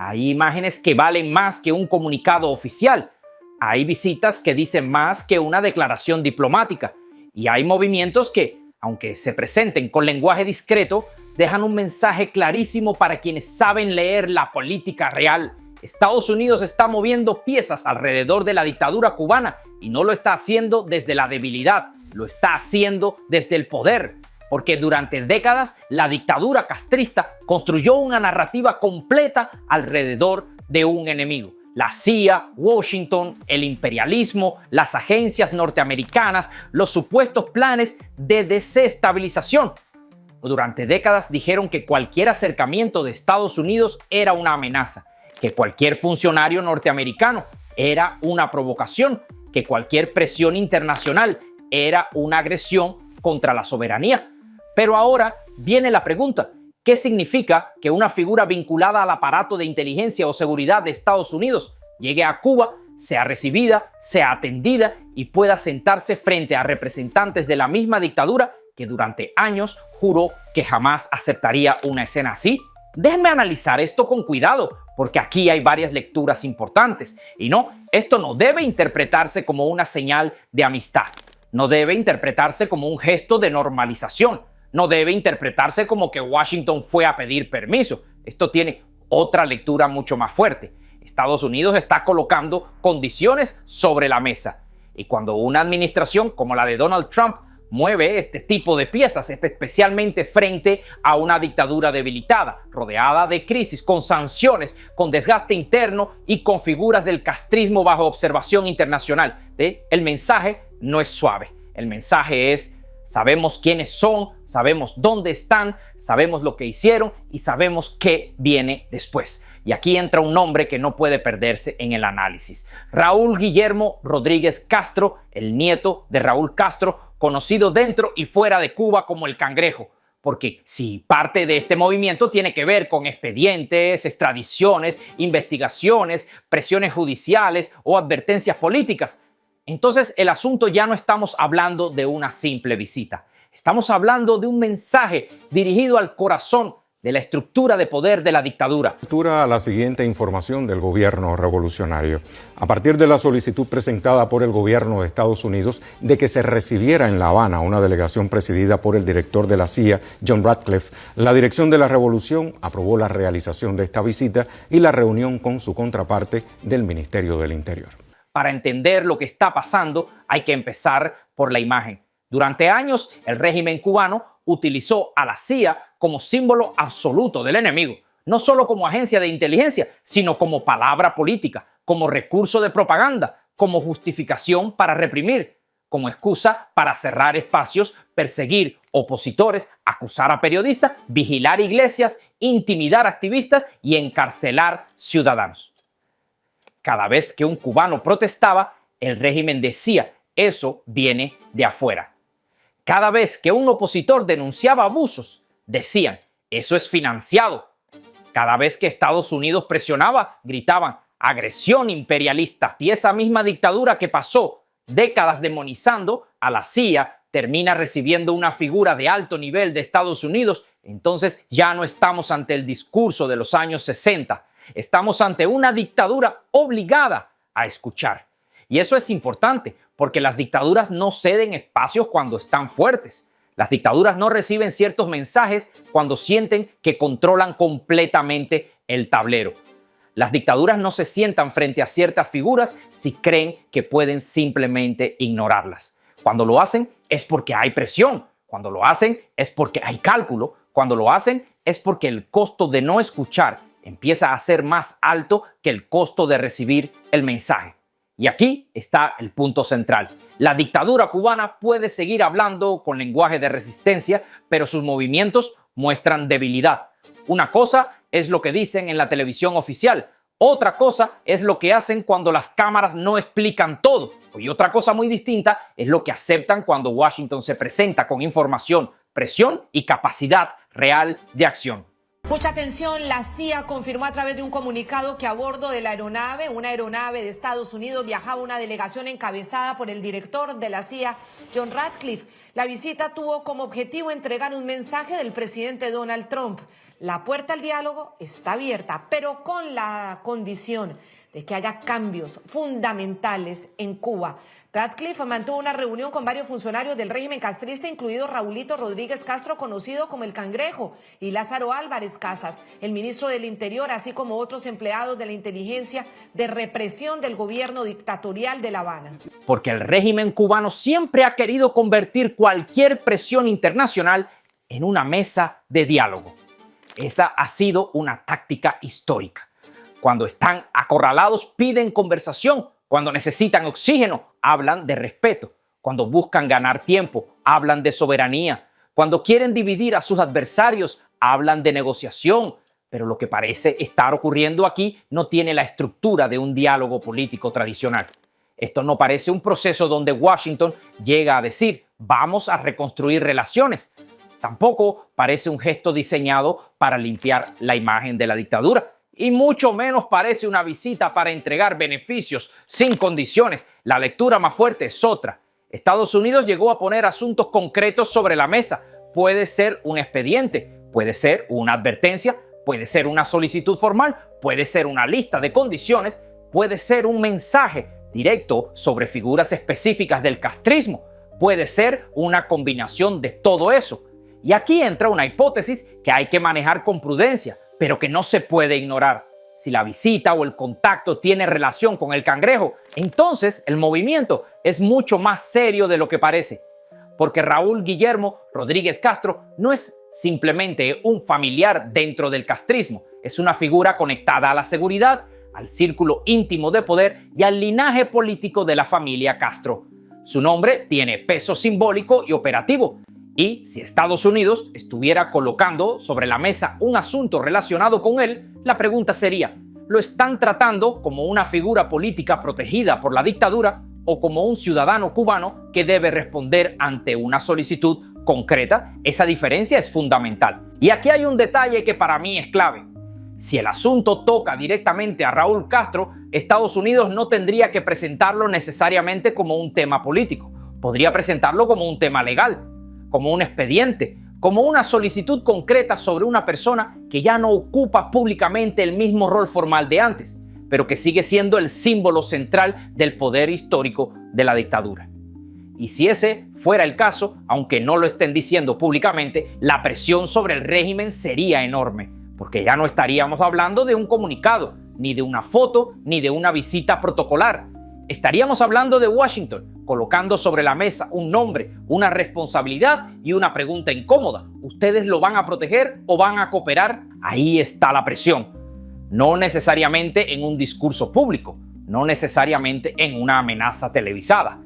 Hay imágenes que valen más que un comunicado oficial. Hay visitas que dicen más que una declaración diplomática. Y hay movimientos que, aunque se presenten con lenguaje discreto, dejan un mensaje clarísimo para quienes saben leer la política real. Estados Unidos está moviendo piezas alrededor de la dictadura cubana y no lo está haciendo desde la debilidad, lo está haciendo desde el poder. Porque durante décadas la dictadura castrista construyó una narrativa completa alrededor de un enemigo. La CIA, Washington, el imperialismo, las agencias norteamericanas, los supuestos planes de desestabilización. Durante décadas dijeron que cualquier acercamiento de Estados Unidos era una amenaza, que cualquier funcionario norteamericano era una provocación, que cualquier presión internacional era una agresión contra la soberanía. Pero ahora viene la pregunta, ¿qué significa que una figura vinculada al aparato de inteligencia o seguridad de Estados Unidos llegue a Cuba, sea recibida, sea atendida y pueda sentarse frente a representantes de la misma dictadura que durante años juró que jamás aceptaría una escena así? Déjenme analizar esto con cuidado, porque aquí hay varias lecturas importantes. Y no, esto no debe interpretarse como una señal de amistad. No debe interpretarse como un gesto de normalización. No debe interpretarse como que Washington fue a pedir permiso. Esto tiene otra lectura mucho más fuerte. Estados Unidos está colocando condiciones sobre la mesa. Y cuando una administración como la de Donald Trump mueve este tipo de piezas, especialmente frente a una dictadura debilitada, rodeada de crisis, con sanciones, con desgaste interno y con figuras del castrismo bajo observación internacional, el mensaje no es suave. El mensaje es: sabemos quiénes son, sabemos dónde están, sabemos lo que hicieron y sabemos qué viene después. Y aquí entra un nombre que no puede perderse en el análisis. Raúl Guillermo Rodríguez Castro, el nieto de Raúl Castro, conocido dentro y fuera de Cuba como el Cangrejo. Porque si parte de este movimiento tiene que ver con expedientes, extradiciones, investigaciones, presiones judiciales o advertencias políticas, entonces el asunto ya no estamos hablando de una simple visita. Estamos hablando de un mensaje dirigido al corazón de la estructura de poder de la dictadura. A la siguiente información del gobierno revolucionario. A partir de la solicitud presentada por el gobierno de Estados Unidos de que se recibiera en La Habana una delegación presidida por el director de la CIA, John Ratcliffe, la dirección de la revolución aprobó la realización de esta visita y la reunión con su contraparte del Ministerio del Interior. Para entender lo que está pasando, hay que empezar por la imagen. Durante años, el régimen cubano utilizó a la CIA como símbolo absoluto del enemigo, no solo como agencia de inteligencia, sino como palabra política, como recurso de propaganda, como justificación para reprimir, como excusa para cerrar espacios, perseguir opositores, acusar a periodistas, vigilar iglesias, intimidar activistas y encarcelar ciudadanos. Cada vez que un cubano protestaba, el régimen decía: eso viene de afuera. Cada vez que un opositor denunciaba abusos, decían: eso es financiado. Cada vez que Estados Unidos presionaba, gritaban: agresión imperialista. Y esa misma dictadura que pasó décadas demonizando a la CIA termina recibiendo una figura de alto nivel de Estados Unidos, entonces ya no estamos ante el discurso de los años 60. Estamos ante una dictadura obligada a escuchar. Y eso es importante, porque las dictaduras no ceden espacios cuando están fuertes. Las dictaduras no reciben ciertos mensajes cuando sienten que controlan completamente el tablero. Las dictaduras no se sientan frente a ciertas figuras si creen que pueden simplemente ignorarlas. Cuando lo hacen es porque hay presión. Cuando lo hacen es porque hay cálculo. Cuando lo hacen es porque el costo de no escuchar empieza a ser más alto que el costo de recibir el mensaje. Y aquí está el punto central. La dictadura cubana puede seguir hablando con lenguaje de resistencia, pero sus movimientos muestran debilidad. Una cosa es lo que dicen en la televisión oficial, otra cosa es lo que hacen cuando las cámaras no explican todo, y otra cosa muy distinta es lo que aceptan cuando Washington se presenta con información, presión y capacidad real de acción. Mucha atención, la CIA confirmó a través de un comunicado que a bordo de la aeronave, una aeronave de Estados Unidos, viajaba una delegación encabezada por el director de la CIA, John Ratcliffe. La visita tuvo como objetivo entregar un mensaje del presidente Donald Trump. La puerta al diálogo está abierta, pero con la condición de que haya cambios fundamentales en Cuba. Ratcliffe mantuvo una reunión con varios funcionarios del régimen castrista, incluido Raulito Rodríguez Castro, conocido como el Cangrejo, y Lázaro Álvarez Casas, el ministro del Interior, así como otros empleados de la inteligencia de represión del gobierno dictatorial de La Habana. Porque el régimen cubano siempre ha querido convertir cualquier presión internacional en una mesa de diálogo. Esa ha sido una táctica histórica. Cuando están acorralados, piden conversación. Cuando necesitan oxígeno, hablan de respeto. Cuando buscan ganar tiempo, hablan de soberanía. Cuando quieren dividir a sus adversarios, hablan de negociación. Pero lo que parece estar ocurriendo aquí no tiene la estructura de un diálogo político tradicional. Esto no parece un proceso donde Washington llega a decir, vamos a reconstruir relaciones. Tampoco parece un gesto diseñado para limpiar la imagen de la dictadura. Y mucho menos parece una visita para entregar beneficios sin condiciones. La lectura más fuerte es otra. Estados Unidos llegó a poner asuntos concretos sobre la mesa. Puede ser un expediente, puede ser una advertencia, puede ser una solicitud formal, puede ser una lista de condiciones, puede ser un mensaje directo sobre figuras específicas del castrismo, puede ser una combinación de todo eso. Y aquí entra una hipótesis que hay que manejar con prudencia, pero que no se puede ignorar. Si la visita o el contacto tiene relación con el Cangrejo, entonces el movimiento es mucho más serio de lo que parece. Porque Raúl Guillermo Rodríguez Castro no es simplemente un familiar dentro del castrismo, es una figura conectada a la seguridad, al círculo íntimo de poder y al linaje político de la familia Castro. Su nombre tiene peso simbólico y operativo. Y si Estados Unidos estuviera colocando sobre la mesa un asunto relacionado con él, la pregunta sería, ¿lo están tratando como una figura política protegida por la dictadura o como un ciudadano cubano que debe responder ante una solicitud concreta? Esa diferencia es fundamental. Y aquí hay un detalle que para mí es clave. Si el asunto toca directamente a Raúl Castro, Estados Unidos no tendría que presentarlo necesariamente como un tema político. Podría presentarlo como un tema legal, como un expediente, como una solicitud concreta sobre una persona que ya no ocupa públicamente el mismo rol formal de antes, pero que sigue siendo el símbolo central del poder histórico de la dictadura. Y si ese fuera el caso, aunque no lo estén diciendo públicamente, la presión sobre el régimen sería enorme, porque ya no estaríamos hablando de un comunicado, ni de una foto, ni de una visita protocolar. Estaríamos hablando de Washington, colocando sobre la mesa un nombre, una responsabilidad y una pregunta incómoda. ¿Ustedes lo van a proteger o van a cooperar? Ahí está la presión. No necesariamente en un discurso público, no necesariamente en una amenaza televisada.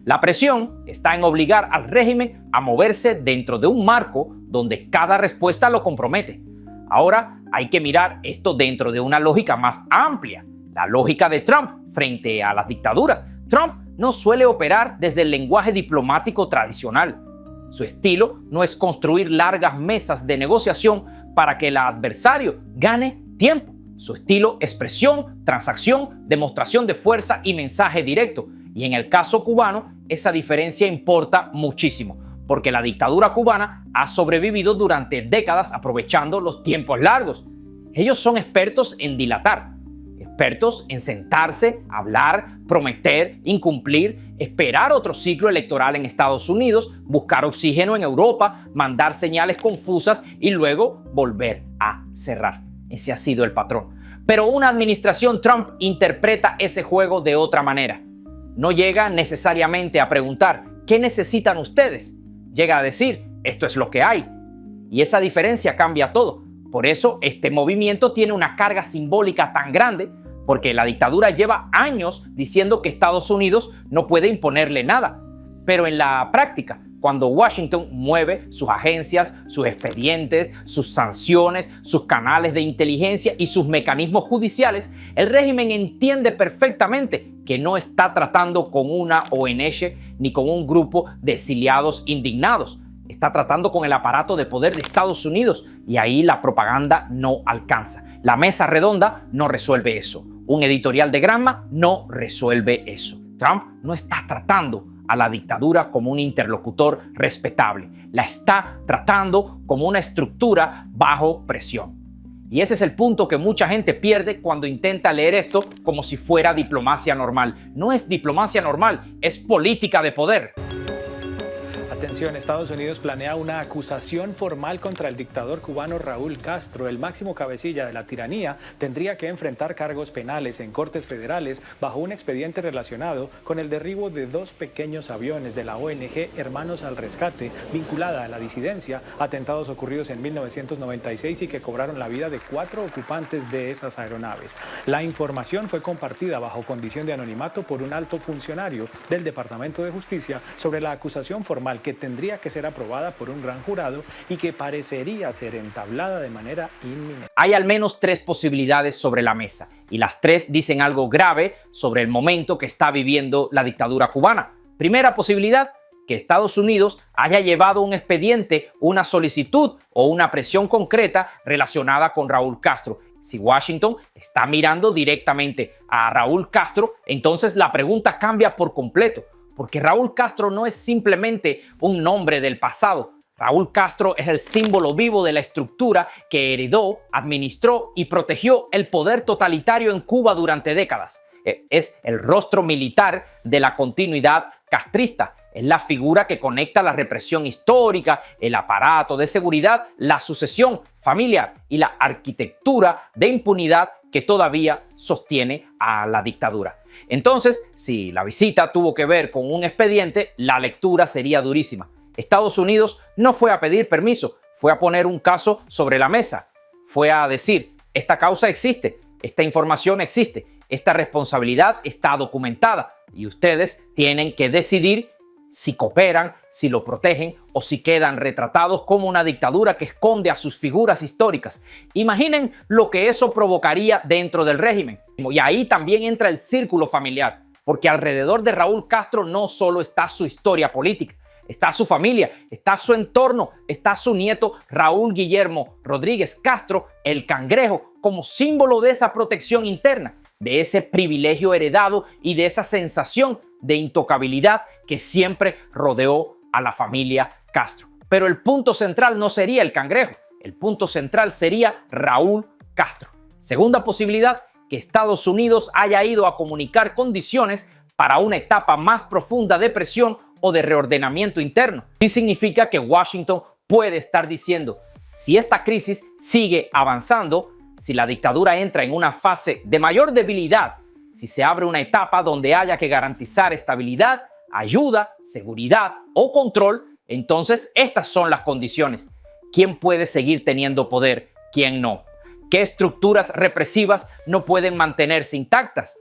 La presión está en obligar al régimen a moverse dentro de un marco donde cada respuesta lo compromete. Ahora hay que mirar esto dentro de una lógica más amplia, la lógica de Trump frente a las dictaduras. Trump no suele operar desde el lenguaje diplomático tradicional. Su estilo no es construir largas mesas de negociación para que el adversario gane tiempo. Su estilo es presión, transacción, demostración de fuerza y mensaje directo. Y en el caso cubano, esa diferencia importa muchísimo, porque la dictadura cubana ha sobrevivido durante décadas aprovechando los tiempos largos. Ellos son expertos en dilatar, expertos en sentarse, hablar, prometer, incumplir, esperar otro ciclo electoral en Estados Unidos, buscar oxígeno en Europa, mandar señales confusas y luego volver a cerrar. Ese ha sido el patrón. Pero una administración Trump interpreta ese juego de otra manera. No llega necesariamente a preguntar, ¿qué necesitan ustedes? Llega a decir, esto es lo que hay. Y esa diferencia cambia todo. Por eso este movimiento tiene una carga simbólica tan grande, porque la dictadura lleva años diciendo que Estados Unidos no puede imponerle nada. Pero en la práctica, cuando Washington mueve sus agencias, sus expedientes, sus sanciones, sus canales de inteligencia y sus mecanismos judiciales, el régimen entiende perfectamente que no está tratando con una ONG ni con un grupo de exiliados indignados. Está tratando con el aparato de poder de Estados Unidos y ahí la propaganda no alcanza. La mesa redonda no resuelve eso. Un editorial de Granma no resuelve eso. Trump no está tratando a la dictadura como un interlocutor respetable. La está tratando como una estructura bajo presión. Y ese es el punto que mucha gente pierde cuando intenta leer esto como si fuera diplomacia normal. No es diplomacia normal, es política de poder. Atención, Estados Unidos planea una acusación formal contra el dictador cubano Raúl Castro. El máximo cabecilla de la tiranía tendría que enfrentar cargos penales en cortes federales bajo un expediente relacionado con el derribo de 2 pequeños aviones de la ONG Hermanos al Rescate, vinculada a la disidencia, atentados ocurridos en 1996 y que cobraron la vida de 4 ocupantes de esas aeronaves. La información fue compartida bajo condición de anonimato por un alto funcionario del Departamento de Justicia sobre la acusación formal que tendría que ser aprobada por un gran jurado y que parecería ser entablada de manera inminente. Hay al menos 3 posibilidades sobre la mesa y las 3 dicen algo grave sobre el momento que está viviendo la dictadura cubana. Primera posibilidad, que Estados Unidos haya llevado un expediente, una solicitud o una presión concreta relacionada con Raúl Castro. Si Washington está mirando directamente a Raúl Castro, entonces la pregunta cambia por completo. Porque Raúl Castro no es simplemente un nombre del pasado. Raúl Castro es el símbolo vivo de la estructura que heredó, administró y protegió el poder totalitario en Cuba durante décadas. Es el rostro militar de la continuidad castrista. Es la figura que conecta la represión histórica, el aparato de seguridad, la sucesión familiar y la arquitectura de impunidad que todavía sostiene a la dictadura. Entonces, si la visita tuvo que ver con un expediente, la lectura sería durísima. Estados Unidos no fue a pedir permiso, fue a poner un caso sobre la mesa. Fue a decir, esta causa existe, esta información existe, esta responsabilidad está documentada y ustedes tienen que decidir si cooperan, si lo protegen o si quedan retratados como una dictadura que esconde a sus figuras históricas. Imaginen lo que eso provocaría dentro del régimen. Y ahí también entra el círculo familiar, porque alrededor de Raúl Castro no solo está su historia política, está su familia, está su entorno, está su nieto Raúl Guillermo Rodríguez Castro, el Cangrejo, como símbolo de esa protección interna, de ese privilegio heredado y de esa sensación de intocabilidad que siempre rodeó a la familia Castro. Pero el punto central no sería el Cangrejo, el punto central sería Raúl Castro. Segunda posibilidad, que Estados Unidos haya ido a comunicar condiciones para una etapa más profunda de presión o de reordenamiento interno. Sí significa que Washington puede estar diciendo, si esta crisis sigue avanzando, si la dictadura entra en una fase de mayor debilidad, si se abre una etapa donde haya que garantizar estabilidad, ayuda, seguridad o control, entonces estas son las condiciones. ¿Quién puede seguir teniendo poder? ¿Quién no? ¿Qué estructuras represivas no pueden mantenerse intactas?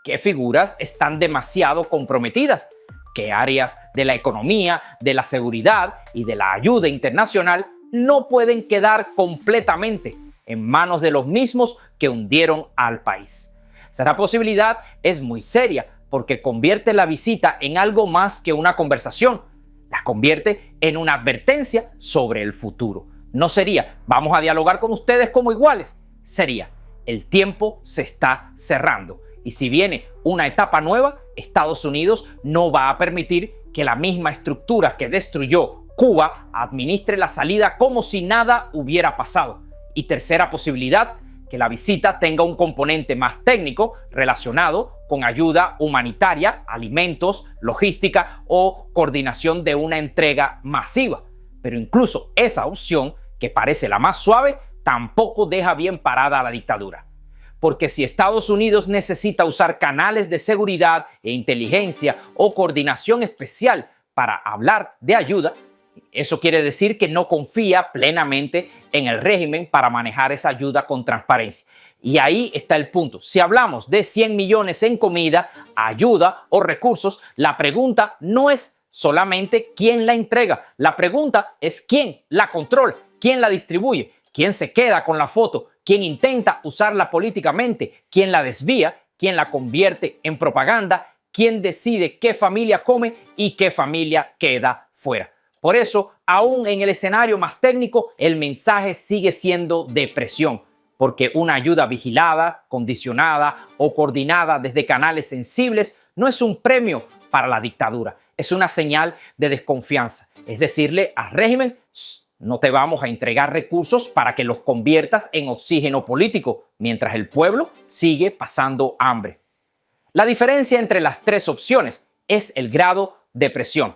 ¿Qué figuras están demasiado comprometidas? ¿Qué áreas de la economía, de la seguridad y de la ayuda internacional no pueden quedar completamente en manos de los mismos que hundieron al país? Esa posibilidad es muy seria porque convierte la visita en algo más que una conversación. La convierte en una advertencia sobre el futuro. No sería, vamos a dialogar con ustedes como iguales. Sería, el tiempo se está cerrando. Y si viene una etapa nueva, Estados Unidos no va a permitir que la misma estructura que destruyó Cuba administre la salida como si nada hubiera pasado. Y tercera posibilidad, que la visita tenga un componente más técnico relacionado con ayuda humanitaria, alimentos, logística o coordinación de una entrega masiva. Pero incluso esa opción, que parece la más suave, tampoco deja bien parada a la dictadura. Porque si Estados Unidos necesita usar canales de seguridad e inteligencia o coordinación especial para hablar de ayuda, eso quiere decir que no confía plenamente en el régimen para manejar esa ayuda con transparencia. Y ahí está el punto. Si hablamos de 100 millones en comida, ayuda o recursos, la pregunta no es solamente quién la entrega. La pregunta es quién la controla, quién la distribuye, quién se queda con la foto, quién intenta usarla políticamente, quién la desvía, quién la convierte en propaganda, quién decide qué familia come y qué familia queda fuera. Por eso, aún en el escenario más técnico, el mensaje sigue siendo de presión, porque una ayuda vigilada, condicionada o coordinada desde canales sensibles no es un premio para la dictadura, es una señal de desconfianza. Es decirle al régimen: no te vamos a entregar recursos para que los conviertas en oxígeno político, mientras el pueblo sigue pasando hambre. La diferencia entre las tres opciones es el grado de presión,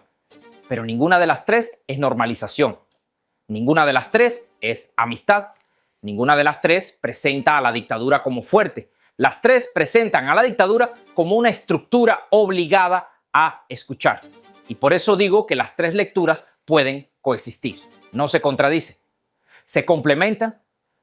pero ninguna de las tres es normalización. Ninguna de las tres es amistad. Ninguna de las tres presenta a la dictadura como fuerte. Las tres presentan a la dictadura como una estructura obligada a escuchar. Y por eso digo que las tres lecturas pueden coexistir. No se contradicen. Se complementan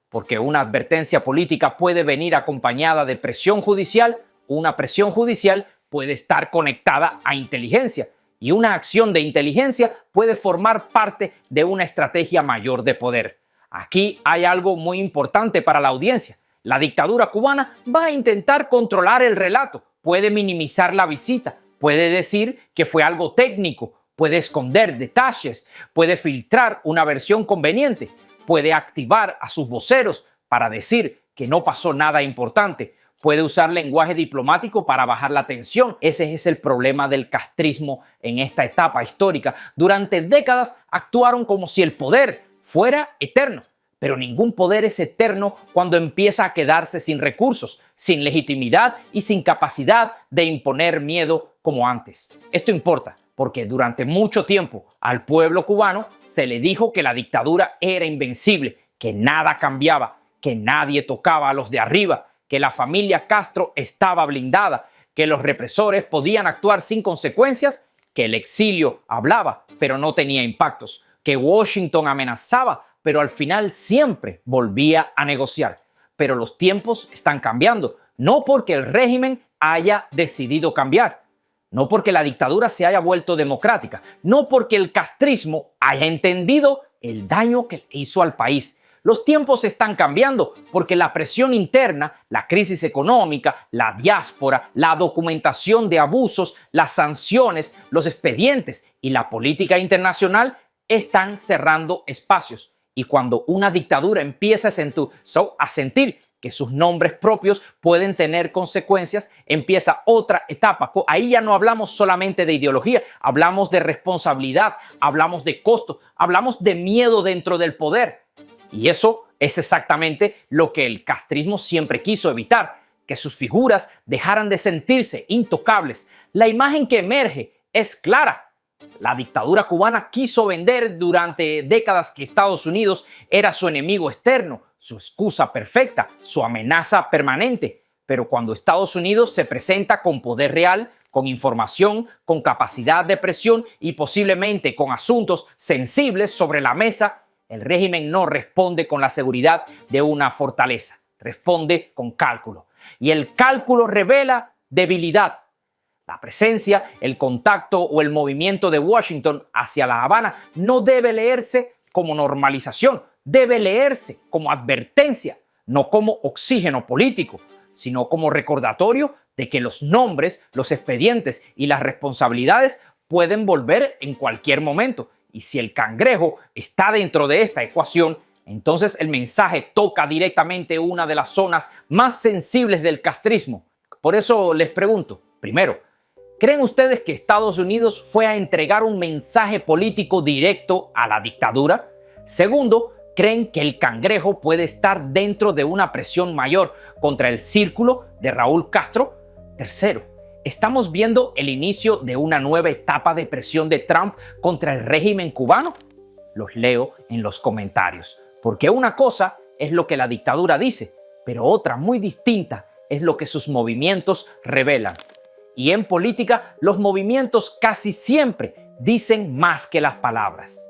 porque una advertencia política puede venir acompañada de presión judicial. Una presión judicial puede estar conectada a inteligencia. Y una acción de inteligencia puede formar parte de una estrategia mayor de poder. Aquí hay algo muy importante para la audiencia. La dictadura cubana va a intentar controlar el relato, puede minimizar la visita, puede decir que fue algo técnico, puede esconder detalles, puede filtrar una versión conveniente, puede activar a sus voceros para decir que no pasó nada importante, puede usar lenguaje diplomático para bajar la tensión. Ese es el problema del castrismo en esta etapa histórica. Durante décadas actuaron como si el poder fuera eterno, pero ningún poder es eterno cuando empieza a quedarse sin recursos, sin legitimidad y sin capacidad de imponer miedo como antes. Esto importa porque durante mucho tiempo al pueblo cubano se le dijo que la dictadura era invencible, que nada cambiaba, que nadie tocaba a los de arriba, que la familia Castro estaba blindada, que los represores podían actuar sin consecuencias, que el exilio hablaba pero no tenía impactos, que Washington amenazaba pero al final siempre volvía a negociar. Pero los tiempos están cambiando, no porque el régimen haya decidido cambiar, no porque la dictadura se haya vuelto democrática, no porque el castrismo haya entendido el daño que le hizo al país. Los tiempos están cambiando porque la presión interna, la crisis económica, la diáspora, la documentación de abusos, las sanciones, los expedientes y la política internacional están cerrando espacios. Y cuando una dictadura empieza a sentir que sus nombres propios pueden tener consecuencias, empieza otra etapa. Ahí ya no hablamos solamente de ideología, hablamos de responsabilidad, hablamos de costo, hablamos de miedo dentro del poder. Y eso es exactamente lo que el castrismo siempre quiso evitar, que sus figuras dejaran de sentirse intocables. La imagen que emerge es clara. La dictadura cubana quiso vender durante décadas que Estados Unidos era su enemigo externo, su excusa perfecta, su amenaza permanente. Pero cuando Estados Unidos se presenta con poder real, con información, con capacidad de presión y posiblemente con asuntos sensibles sobre la mesa, el régimen no responde con la seguridad de una fortaleza, responde con cálculo. Y el cálculo revela debilidad. La presencia, el contacto o el movimiento de Washington hacia La Habana no debe leerse como normalización, debe leerse como advertencia, no como oxígeno político, sino como recordatorio de que los nombres, los expedientes y las responsabilidades pueden volver en cualquier momento. Y si el cangrejo está dentro de esta ecuación, entonces el mensaje toca directamente una de las zonas más sensibles del castrismo. Por eso les pregunto, primero, ¿creen ustedes que Estados Unidos fue a entregar un mensaje político directo a la dictadura? Segundo, ¿creen que el cangrejo puede estar dentro de una presión mayor contra el círculo de Raúl Castro? Tercero, ¿estamos viendo el inicio de una nueva etapa de presión de Trump contra el régimen cubano? Los leo en los comentarios, porque una cosa es lo que la dictadura dice, pero otra muy distinta es lo que sus movimientos revelan. Y en política, los movimientos casi siempre dicen más que las palabras.